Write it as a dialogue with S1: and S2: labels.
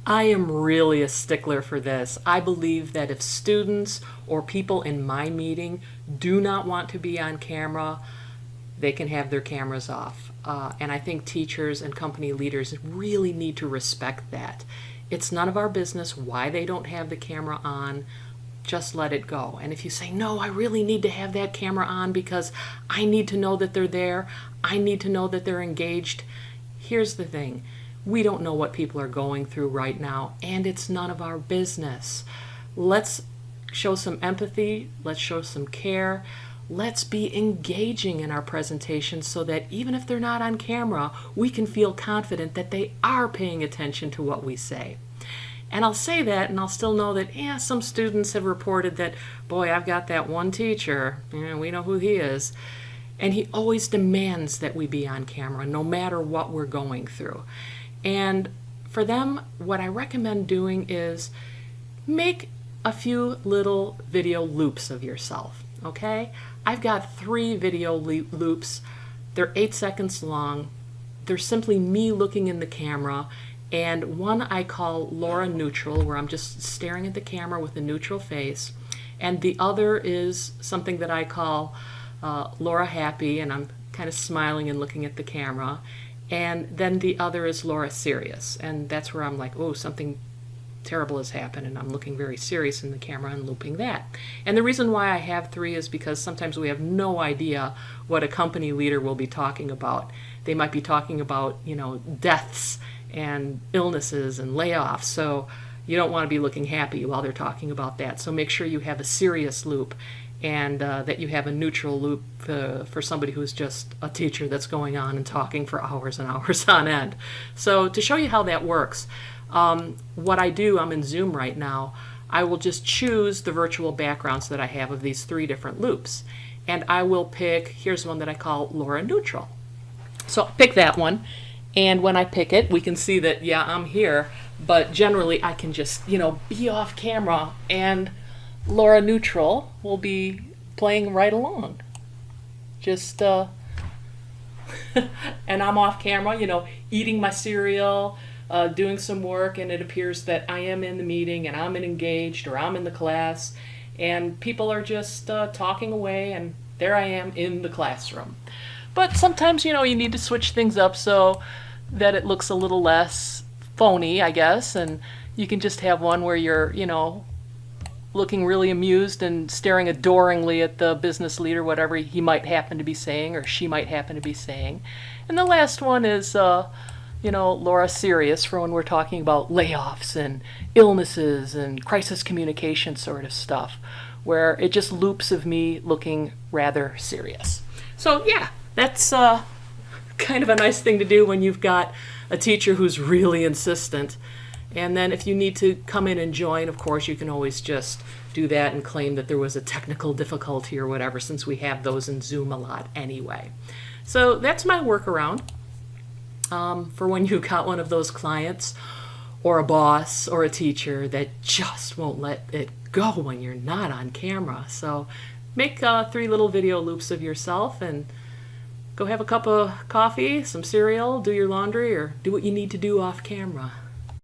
S1: I am really a stickler for this. I believe that if students or people in my meeting do not want to be on camera, they can have their cameras off. And I think teachers and company leaders really need to respect that. It's none of our business why they don't have the camera on. Just let it go. And if you say, no, I really need to have that camera on because I need to know that they're there, I need to know that they're engaged. Here's the thing. We don't know what people are going through right now, and it's none of our business. Let's show some empathy. Let's show some care. Let's be engaging in our presentation so that even if they're not on camera, we can feel confident that they are paying attention to what we say. And I'll say that, and I'll still know that, some students have reported that, boy, I've got that one teacher, we know who he is, and he always demands that we be on camera, no matter what we're going through. And for them, what I recommend doing is make a few little video loops of yourself, okay? I've got 3 video loops. They're 8 seconds long. They're simply me looking in the camera, and one I call Laura Neutral, where I'm just staring at the camera with a neutral face, and the other is something that I call Laura Happy, and I'm kind of smiling and looking at the camera, and then the other is Laura Serious, and that's where I'm like, oh, something terrible has happened, and I'm looking very serious in the camera and looping that. And the reason why I have 3 is because sometimes we have no idea what a company leader will be talking about. They might be talking about, deaths and illnesses and layoffs, so you don't want to be looking happy while they're talking about that. So make sure you have a serious loop, and that you have a neutral loop for somebody who's just a teacher that's going on and talking for hours and hours on end. So to show you how that works, what I do, I'm in Zoom right now, I will just choose the virtual backgrounds that I have of these 3 different loops, and I will pick, here's one that I call Laura Neutral. So I'll pick that one, and when I pick it, we can see that, I'm here, but generally I can just, be off camera, and Laura Neutral will be playing right along. Just, and I'm off camera, eating my cereal, doing some work, and it appears that I am in the meeting, and I'm engaged, or I'm in the class, and people are just talking away, and there I am in the classroom. But sometimes, you need to switch things up so that it looks a little less phony, I guess, and you can just have one where you're, looking really amused and staring adoringly at the business leader, whatever he might happen to be saying or she might happen to be saying. And the last one is, Laura Serious, for when we're talking about layoffs and illnesses and crisis communication sort of stuff, where it just loops of me looking rather serious. So that's kind of a nice thing to do when you've got a teacher who's really insistent. And then if you need to come in and join, of course, you can always just do that and claim that there was a technical difficulty or whatever, since we have those in Zoom a lot anyway. So that's my workaround for when you've got one of those clients or a boss or a teacher that just won't let it go when you're not on camera. So make 3 little video loops of yourself and go have a cup of coffee, some cereal, do your laundry, or do what you need to do off camera.